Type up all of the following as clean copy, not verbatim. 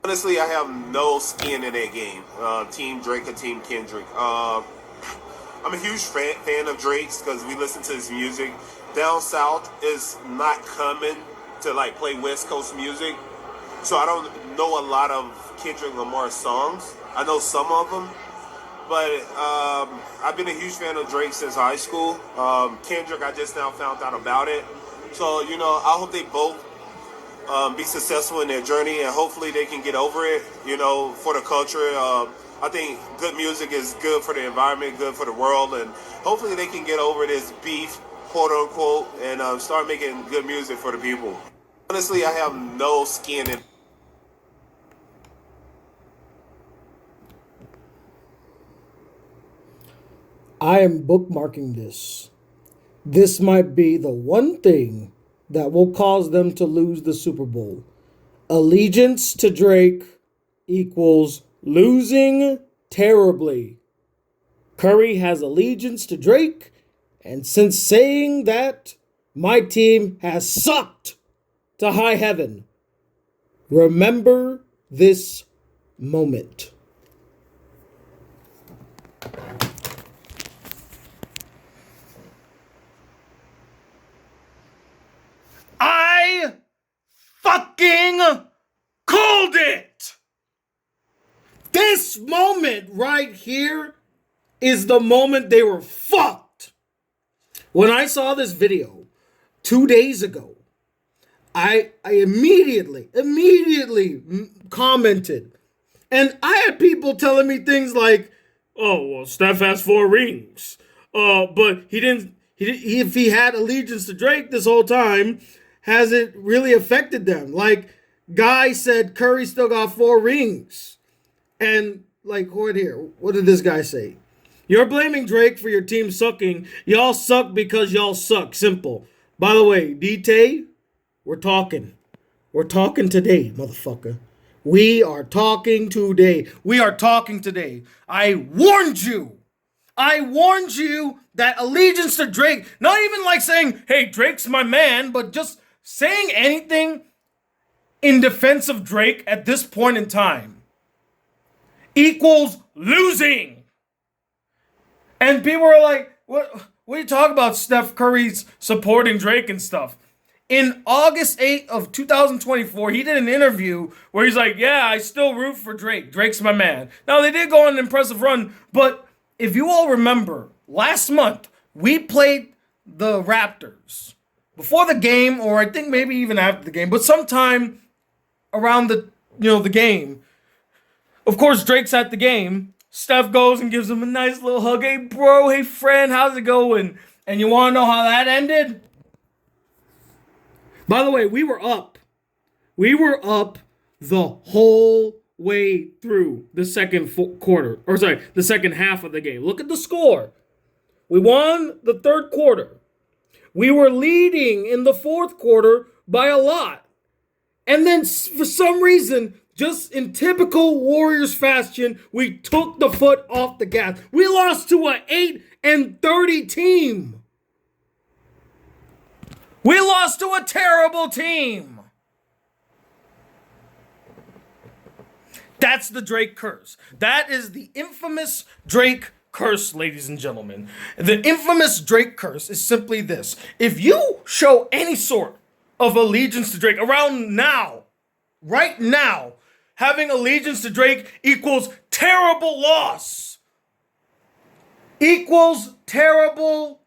Honestly, I have no skin in that game. Team Drake or Team Kendrick. I'm a huge fan of Drake's because we listen to his music. Down south is not coming to like play West Coast music, so I don't know a lot of Kendrick Lamar songs. I know some of them, but I've been a huge fan of Drake since high school. Kendrick, I just now found out about it. So, I hope they both be successful in their journey, and hopefully they can get over it, for the culture. I think good music is good for the environment, good for the world, and hopefully they can get over this beef, quote unquote, and start making good music for the people. Honestly, I have no skin in. I am bookmarking this. This might be the one thing that will cause them to lose the Super Bowl. Allegiance to Drake equals losing terribly. Curry has allegiance to Drake, and since saying that, my team has sucked to high heaven. Remember this moment. I fucking called it! This moment right here is the moment they were fucked. When I saw this video 2 days ago, I immediately commented. And I had people telling me things like, "Oh, well, Steph has 4 rings. But if he had allegiance to Drake this whole time, has it really affected them?" Like, Guy said Curry still got 4 rings. And, like, hold here. What did this guy say? "You're blaming Drake for your team sucking. Y'all suck because y'all suck. Simple. By the way, D-Tay, we're talking. We're talking today, motherfucker. We are talking today. We are talking today. I warned you. I warned you that allegiance to Drake, not even like saying, hey, Drake's my man, but just saying anything in defense of Drake at this point in time equals losing." And people are like, what are you talking about, Steph Curry's supporting Drake and stuff? In August 8th of 2024, he did an interview where he's like, yeah, I still root for Drake. Drake's my man. Now, they did go on an impressive run, but if you all remember, last month, we played the Raptors. Before the game, or I think maybe even after the game, but sometime around the game. Of course, Drake's at the game. Steph goes and gives him a nice little hug. Hey, bro. Hey, friend. How's it going? And you want to know how that ended? By the way, we were up. We were up the whole way through the second quarter. Or sorry, the second half of the game. Look at the score. We won the third quarter. We were leading in the fourth quarter by a lot. And then for some reason, just in typical Warriors fashion, we took the foot off the gas. We lost to an 8-30 team. We lost to a terrible team. That's the Drake curse. That is the infamous Drake curse, ladies and gentlemen. The infamous Drake curse is simply this. If you show any sort of allegiance to Drake around now, right now, having allegiance to Drake equals terrible loss. Equals terrible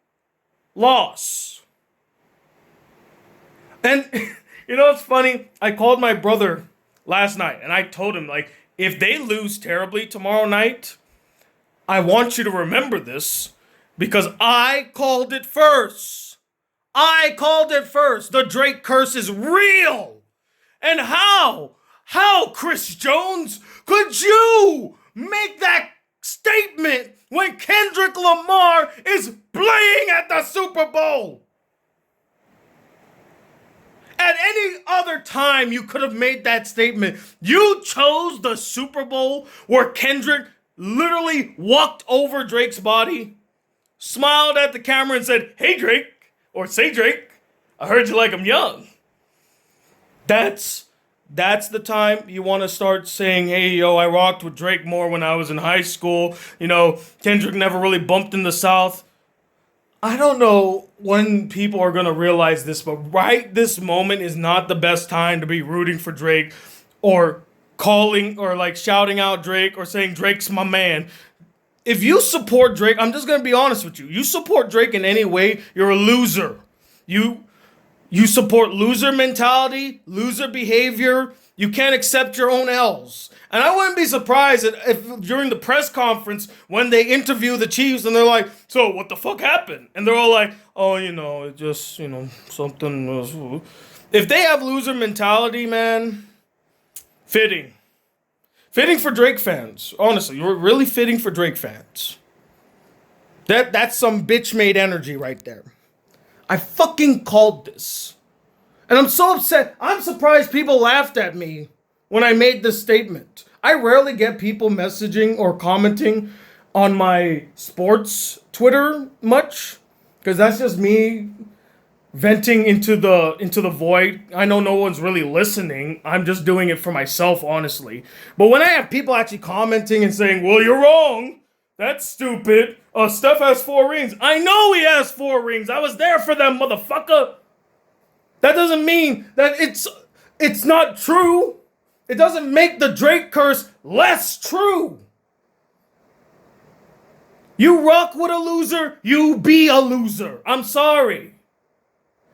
loss. And you know what's funny? I called my brother last night and I told him, like, if they lose terribly tomorrow night, I want you to remember this because I called it first. I called it first. The Drake curse is real. And how, Chris Jones, could you make that statement when Kendrick Lamar is playing at the Super Bowl? At any other time, you could have made that statement. You chose the Super Bowl where Kendrick literally walked over Drake's body, smiled at the camera and said, hey, Drake, or say, Drake, I heard you like him young. That's that's the time you want to start saying, hey, yo, I rocked with Drake more when I was in high school. You know, Kendrick never really bumped in the South. I don't know when people are going to realize this, but right this moment is not the best time to be rooting for Drake or calling or like shouting out Drake or saying Drake's my man. If you support Drake, I'm just going to be honest with you. You support Drake in any way, you're a loser. You support loser mentality, loser behavior. You can't accept your own L's. And I wouldn't be surprised if during the press conference when they interview the Chiefs and they're like, so what the fuck happened? And they're all like, oh, you know, it just, you know, something was... If they have loser mentality, man, fitting. Fitting for Drake fans. Honestly, you're really fitting for Drake fans. That's some bitch-made energy right there. I fucking called this. And I'm so upset. I'm surprised people laughed at me when I made this statement. I rarely get people messaging or commenting on my sports Twitter much, because that's just me venting into the void. I know no one's really listening. I'm just doing it for myself, honestly. But when I have people actually commenting and saying, well, you're wrong. That's stupid. Steph has 4 rings. I know he has 4 rings. I was there for them, motherfucker. That doesn't mean that it's not true. It doesn't make the Drake curse less true. You rock with a loser, you be a loser. I'm sorry.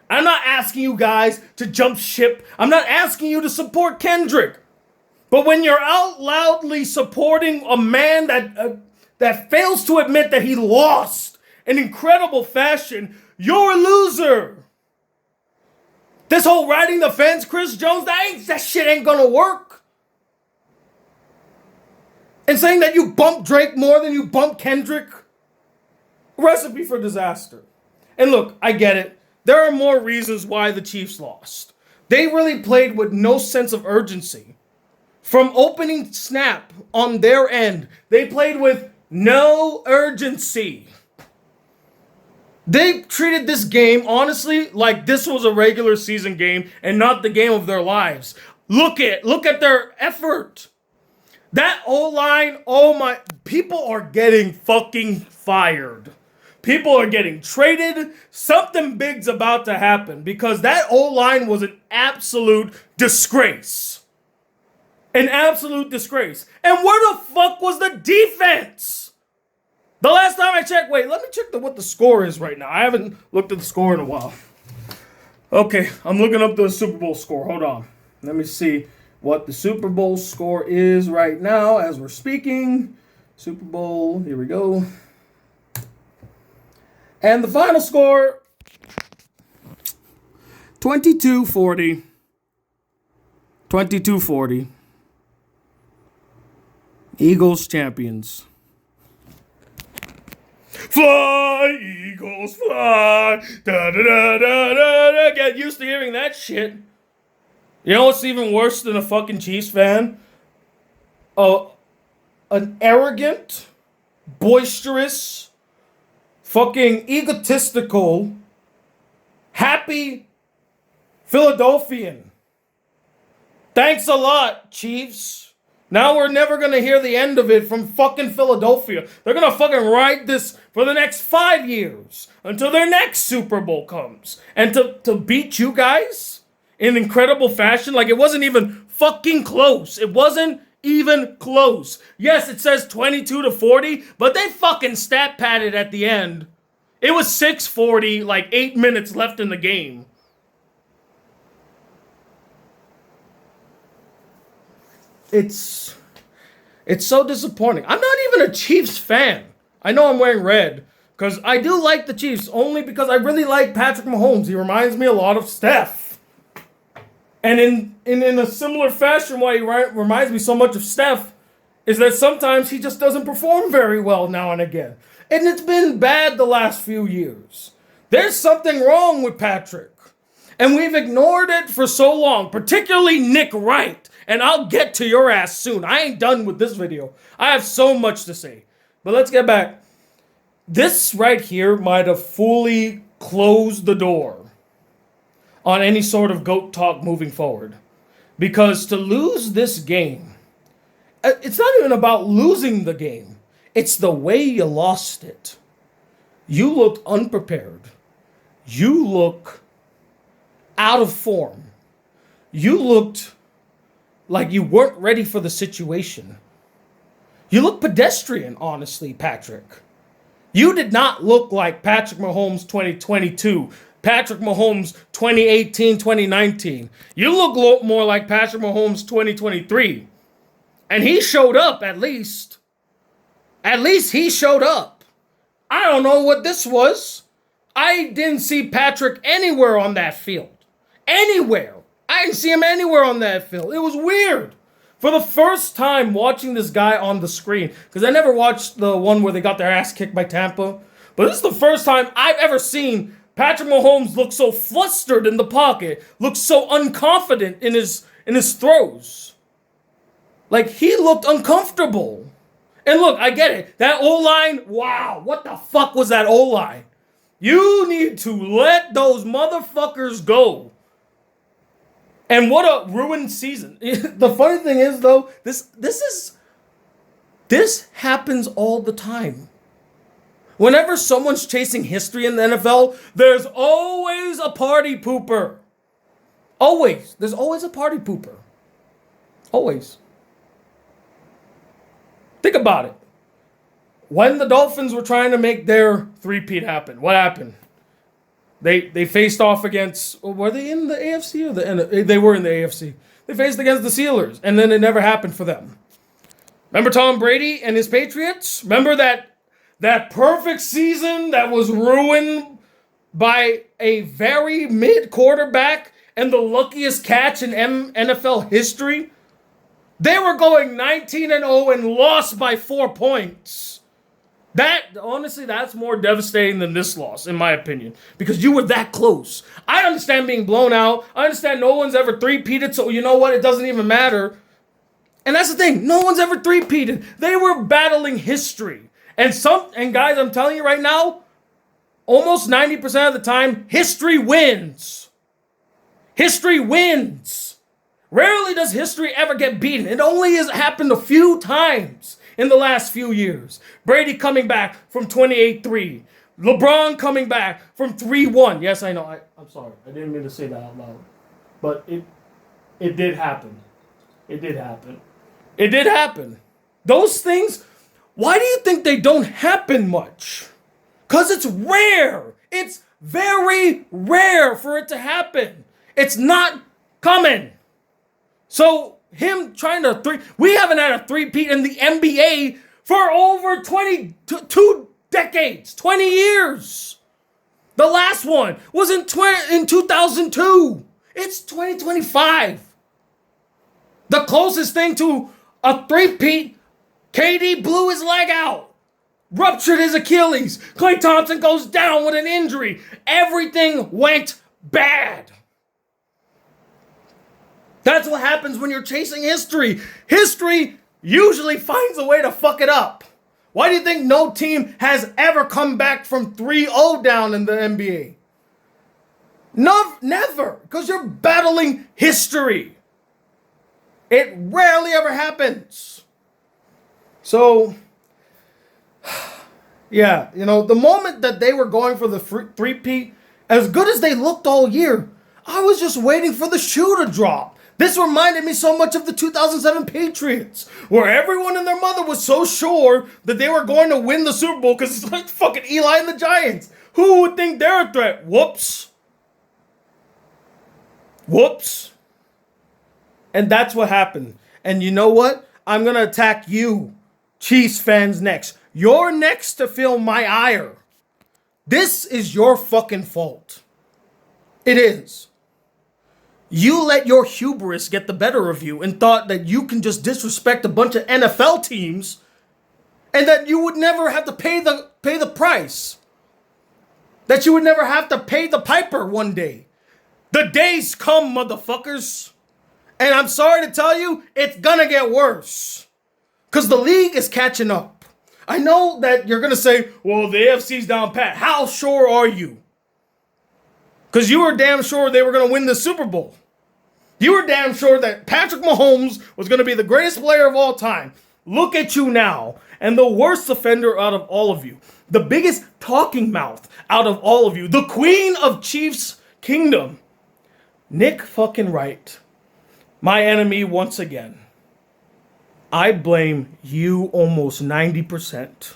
I'm not asking you guys to jump ship. I'm not asking you to support Kendrick. But when you're out loudly supporting a man that fails to admit that he lost in incredible fashion, you're a loser. This whole riding the fence, Chris Jones, that shit ain't gonna work. And saying that you bump Drake more than you bump Kendrick, recipe for disaster. And look, I get it. There are more reasons why the Chiefs lost. They really played with no sense of urgency. From opening snap on their end, they played with no urgency. They treated this game, honestly, like this was a regular season game and not the game of their lives. Look at their effort. That O-line, oh my, people are getting fucking fired. People are getting traded. Something big's about to happen because that O-line was an absolute disgrace. An absolute disgrace. And where the fuck was the defense? The last time I checked, wait, let me check what the score is right now. I haven't looked at the score in a while. Okay, I'm looking up the Super Bowl score. Hold on. Let me see what the Super Bowl score is right now as we're speaking. Super Bowl, here we go. And the final score, 22-40. 22-40. Eagles champions. Fly, Eagles, fly. Da, da, da, da, da, da. Get used to hearing that shit. You know what's even worse than a fucking Chiefs fan? An arrogant, boisterous, fucking egotistical, happy Philadelphian. Thanks a lot, Chiefs. Now we're never going to hear the end of it from fucking Philadelphia. They're going to fucking ride this for the next 5 years until their next Super Bowl comes. And to beat you guys in incredible fashion, like it wasn't even fucking close. It wasn't even close. Yes, it says 22-40, but they fucking stat padded at the end. It was 6:40, like 8 minutes left in the game. It's so disappointing. I'm not even a Chiefs fan. I know I'm wearing red because I do like the Chiefs only because I really like Patrick Mahomes. He reminds me a lot of Steph. And in a similar fashion, why he reminds me so much of Steph is that sometimes he just doesn't perform very well now and again. And it's been bad the last few years. There's something wrong with Patrick. And we've ignored it for so long, particularly Nick Wright. And I'll get to your ass soon. I ain't done with this video. I have so much to say. But let's get back. This right here might have fully closed the door on any sort of GOAT talk moving forward. Because to lose this game, it's not even about losing the game. It's the way you lost it. You looked unprepared. You look out of form. You looked like you weren't ready for the situation. You look pedestrian, honestly, Patrick. You did not look like Patrick Mahomes 2022, Patrick Mahomes 2018, 2019. You look more like Patrick Mahomes 2023. And he showed up, at least. At least he showed up. I don't know what this was. I didn't see Patrick anywhere on that field. Anywhere. I didn't see him anywhere on that field. It was weird. For the first time watching this guy on the screen, because I never watched the one where they got their ass kicked by Tampa, but this is the first time I've ever seen Patrick Mahomes look so flustered in the pocket, look so unconfident in his throws. Like, he looked uncomfortable. And look, I get it. That O-line, wow, what the fuck was that O-line? You need to let those motherfuckers go. And what a ruined season. The funny thing is, though, this happens all the time. Whenever someone's chasing history in the NFL, there's always a party pooper. Always. There's always a party pooper. Always. Think about it. When the Dolphins were trying to make their three-peat happen, what happened? They faced off against, were they in the AFC or they were in the AFC. They faced against the Steelers, and then it never happened for them. Remember Tom Brady and his Patriots? Remember that perfect season that was ruined by a very mid quarterback and the luckiest catch in NFL history? They were going 19-0 and lost by 4 points. Honestly, that's more devastating than this loss, in my opinion, because you were that close. I understand being blown out. I understand no one's ever three-peated, so you know what? It doesn't even matter. And that's the thing. No one's ever three-peated. They were battling history. And guys, I'm telling you right now, almost 90% of the time, history wins. History wins. Rarely does history ever get beaten. It only has happened a few times in the last few years. Brady coming back from 28-3. LeBron coming back from 3-1. Yes, I know. I'm sorry. I didn't mean to say that out loud. But it did happen. It did happen. It did happen. Those things, why do you think they don't happen much? Because it's rare. It's very rare for it to happen. It's not coming. So him trying to we haven't had a three-peat in the NBA for over 22 decades, 20 years. The last one was in 2002. It's 2025. The closest thing to a three-peat, KD blew his leg out, ruptured his Achilles. Klay Thompson goes down with an injury. Everything went bad. That's what happens when you're chasing history. History usually finds a way to fuck it up. Why do you think no team has ever come back from 3-0 down in the NBA? No, never. Because you're battling history. It rarely ever happens. So, yeah, the moment that they were going for the three-peat, as good as they looked all year, I was just waiting for the shoe to drop. This reminded me so much of the 2007 Patriots, where everyone and their mother was so sure that they were going to win the Super Bowl because it's like fucking Eli and the Giants. Who would think they're a threat? Whoops. Whoops. And that's what happened. And you know what? I'm going to attack you, Chiefs fans, next. You're next to feel my ire. This is your fucking fault. It is. You let your hubris get the better of you and thought that you can just disrespect a bunch of NFL teams and that you would never have to pay the price. That you would never have to pay the piper one day. The days come, motherfuckers. And I'm sorry to tell you, it's gonna get worse. Because the league is catching up. I know that you're gonna say, well, the AFC's down pat. How sure are you? Because you were damn sure they were going to win the Super Bowl. You were damn sure that Patrick Mahomes was going to be the greatest player of all time. Look at you now. And the worst offender out of all of you. The biggest talking mouth out of all of you. The queen of Chiefs Kingdom. Nick fucking Wright. My enemy once again. I blame you almost 90%.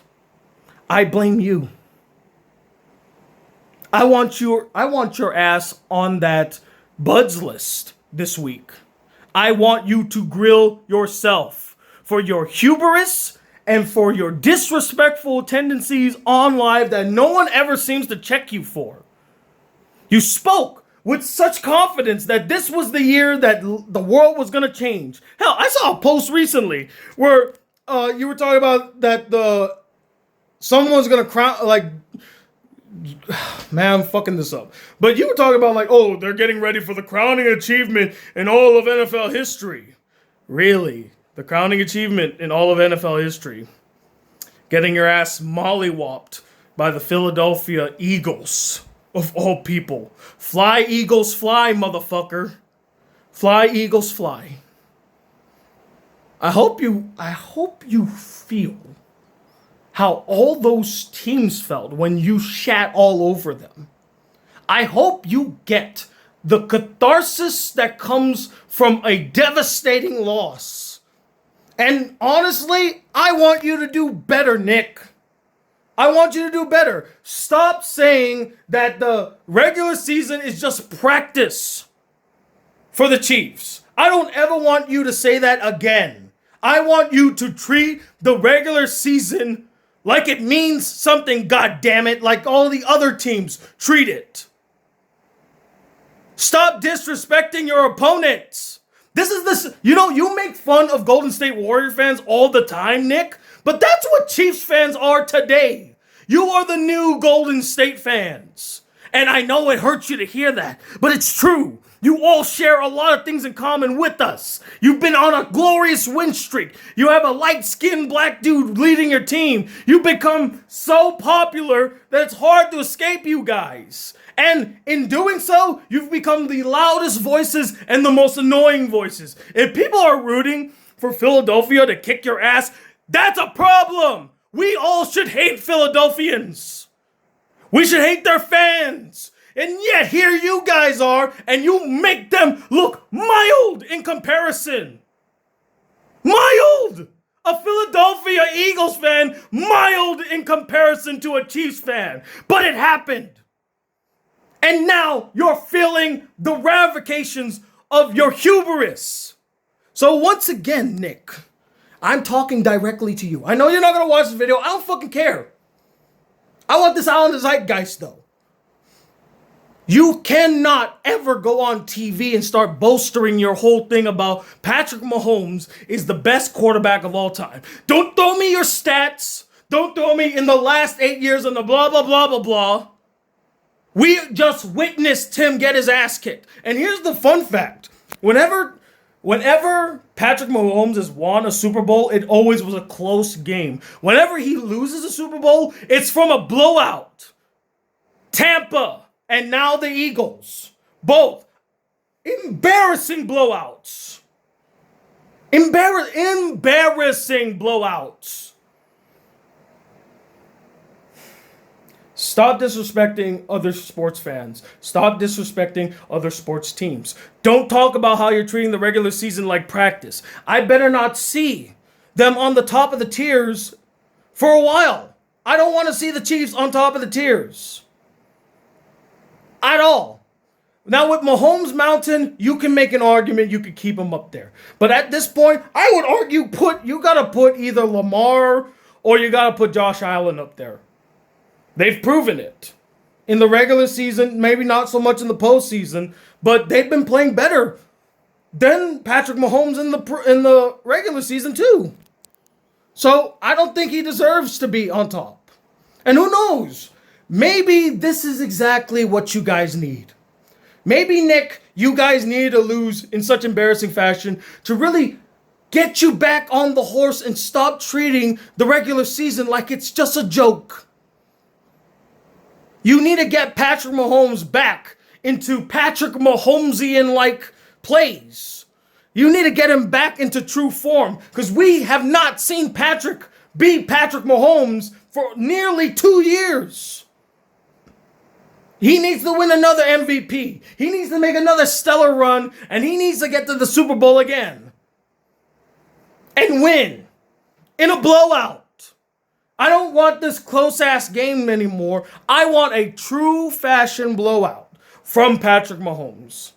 I blame you. I want your ass on that Buds list this week. I want you to grill yourself for your hubris and for your disrespectful tendencies on live that no one ever seems to check you for. You spoke with such confidence that this was the year that the world was going to change. Hell, I saw a post recently where you were talking about that someone's going to crown, like, man, I'm fucking this up. But you were talking about like, oh, they're getting ready for the crowning achievement in all of NFL history. Really? The crowning achievement in all of NFL history. Getting your ass mollywopped by the Philadelphia Eagles, of all people. Fly, Eagles, fly, motherfucker. Fly, Eagles, fly. I hope you feel how all those teams felt when you shat all over them. I hope you get the catharsis that comes from a devastating loss. And honestly, I want you to do better, Nick. I want you to do better. Stop saying that the regular season is just practice for the Chiefs. I don't ever want you to say that again. I want you to treat the regular season like it means something, goddammit, like all the other teams treat it. Stop disrespecting your opponents. You make fun of Golden State Warrior fans all the time, Nick, but that's what Chiefs fans are today. You are the new Golden State fans. And I know it hurts you to hear that, but it's true. You all share a lot of things in common with us. You've been on a glorious win streak. You have a light-skinned black dude leading your team. You've become so popular that it's hard to escape you guys. And in doing so, you've become the loudest voices and the most annoying voices. If people are rooting for Philadelphia to kick your ass, that's a problem. We all should hate Philadelphians. We should hate their fans. And yet here you guys are, and you make them look mild in comparison. Mild! A Philadelphia Eagles fan, mild in comparison to a Chiefs fan. But it happened. And now you're feeling the ramifications of your hubris. So once again, Nick, I'm talking directly to you. I know you're not going to watch this video. I don't fucking care. I want this out on the zeitgeist, though. You cannot ever go on TV and start bolstering your whole thing about Patrick Mahomes is the best quarterback of all time. Don't throw me your stats. Don't throw me in the last 8 years and the blah, blah, blah, blah, blah. We just witnessed him get his ass kicked. And here's the fun fact. Whenever Patrick Mahomes has won a Super Bowl, it always was a close game. Whenever he loses a Super Bowl, it's from a blowout. Tampa and now the Eagles. Both embarrassing blowouts. Embarrassing blowouts. Stop disrespecting other sports fans. Stop disrespecting other sports teams. Don't talk about how you're treating the regular season like practice. I better not see them on the top of the tiers for a while. I don't want to see the Chiefs on top of the tiers. At all. Now with Mahomes Mountain, you can make an argument you could keep him up there. But at this point, I would argue you got to put either Lamar or you got to put Josh Allen up there. They've proven it. In the regular season, maybe not so much in the postseason, but they've been playing better than Patrick Mahomes in the regular season too. So I don't think he deserves to be on top. And who knows? Maybe this is exactly what you guys need. Maybe, Nick, you guys need to lose in such embarrassing fashion to really get you back on the horse and stop treating the regular season like it's just a joke. You need to get Patrick Mahomes back into Patrick Mahomesian-like plays. You need to get him back into true form because we have not seen Patrick be Patrick Mahomes for nearly 2 years. He needs to win another MVP. He needs to make another stellar run, and he needs to get to the Super Bowl again. And win. In a blowout. I don't want this close-ass game anymore. I want a true fashion blowout from Patrick Mahomes.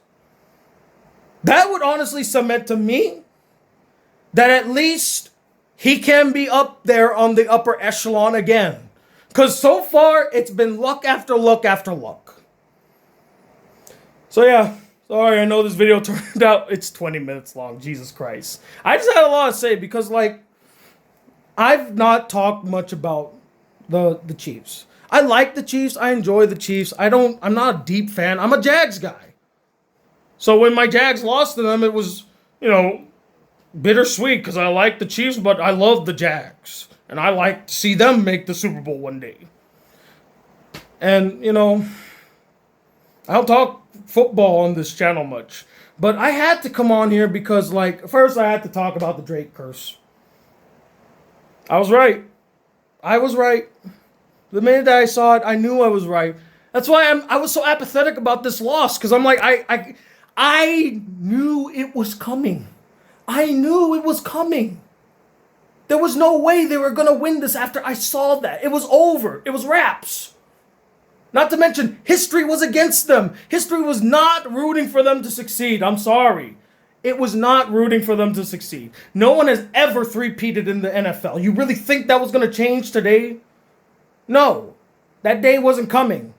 That would honestly cement to me that at least he can be up there on the upper echelon again. Because so far, it's been luck after luck after luck. So yeah, sorry, I know this video turned out, it's 20 minutes long, Jesus Christ. I just had a lot to say because, like, I've not talked much about the Chiefs. I like the Chiefs, I enjoy the Chiefs. I'm not a deep fan, I'm a Jags guy. So when my Jags lost to them, it was, bittersweet because I like the Chiefs, but I love the Jags. And I like to see them make the Super Bowl one day. And, I don't talk football on this channel much. But I had to come on here because, first I had to talk about the Drake curse. I was right. I was right. The minute that I saw it, I knew I was right. That's why I was so apathetic about this loss. Because I'm like, I knew it was coming. I knew it was coming. There was no way they were going to win this after I saw that. It was over. It was wraps. Not to mention, history was against them. History was not rooting for them to succeed. I'm sorry. It was not rooting for them to succeed. No one has ever three-peated in the NFL. You really think that was going to change today? No. That day wasn't coming.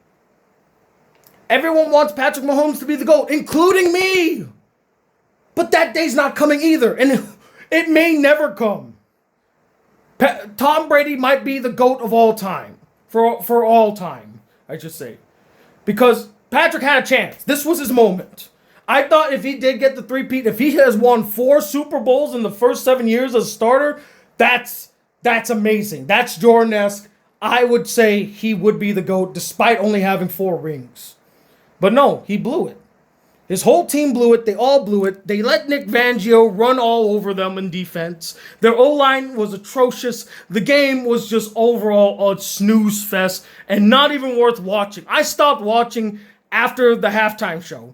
Everyone wants Patrick Mahomes to be the GOAT, including me. But that day's not coming either. And it may never come. Tom Brady might be the GOAT of all time. For all time, I should say. Because Patrick had a chance. This was his moment. I thought if he did get the three-peat, if he has won 4 Super Bowls in the first 7 years as a starter, that's amazing. That's Jordan-esque. I would say he would be the GOAT despite only having 4 rings. But no, he blew it. His whole team blew it. They all blew it. They let Nick Fangio run all over them in defense. Their O-line was atrocious. The game was just overall a snooze fest and not even worth watching. I stopped watching after the halftime show.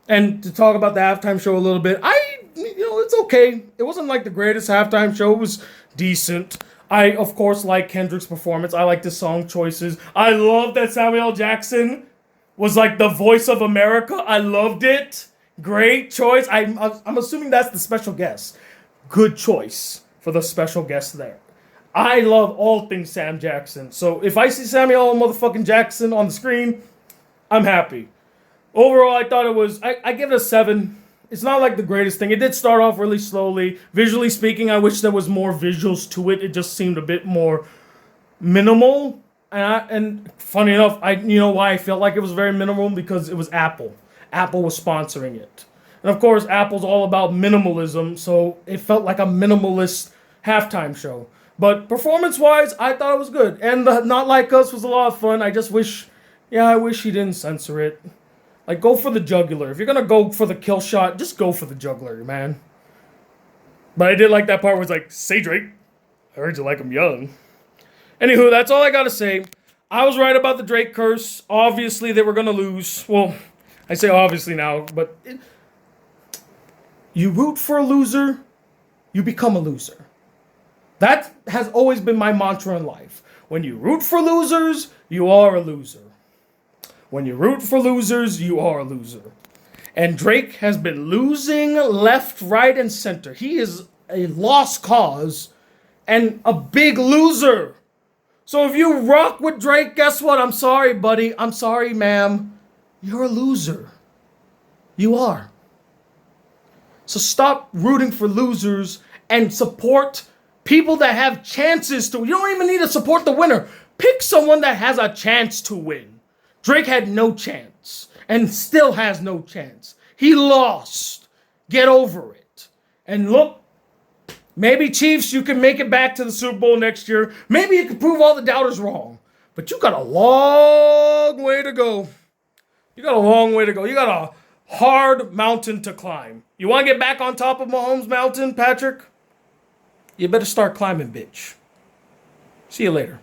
And to talk about the halftime show a little bit, it's okay. It wasn't like the greatest halftime show. It was decent. I, of course, like Kendrick's performance. I like the song choices. I love that Samuel L. Jackson was like the voice of America. I loved it. Great choice. I'm assuming that's the special guest. Good choice for the special guest there. I love all things Sam Jackson. So if I see Samuel motherfucking Jackson on the screen, I'm happy. Overall, I thought it was, I give it a 7. It's not like the greatest thing. It did start off really slowly. Visually speaking, I wish there was more visuals to it. It just seemed a bit more minimal. And funny enough, you know why I felt like it was very minimal? Because it was Apple. Apple was sponsoring it. And of course, Apple's all about minimalism, so it felt like a minimalist halftime show. But performance-wise, I thought it was good. And the Not Like Us was a lot of fun. I wish he didn't censor it. Like, go for the jugular. If you're gonna go for the kill shot, just go for the jugular, man. But I did like that part where it's like, say Drake, I heard you like him young. Anywho, that's all I gotta say. I was right about the Drake curse. Obviously, they were gonna lose. Well, I say obviously now, but you root for a loser, you become a loser. That has always been my mantra in life. When you root for losers, you are a loser. When you root for losers, you are a loser. And Drake has been losing left, right, and center. He is a lost cause and a big loser. So if you rock with Drake, guess what? I'm sorry, buddy. I'm sorry, ma'am. You're a loser. You are. So stop rooting for losers and support people that have chances to. You don't even need to support the winner. Pick someone that has a chance to win. Drake had no chance and still has no chance. He lost. Get over it. And look, maybe Chiefs, you can make it back to the Super Bowl next year. Maybe you can prove all the doubters wrong. But you got a long way to go. You got a long way to go. You got a hard mountain to climb. You want to get back on top of Mahomes Mountain, Patrick? You better start climbing, bitch. See you later.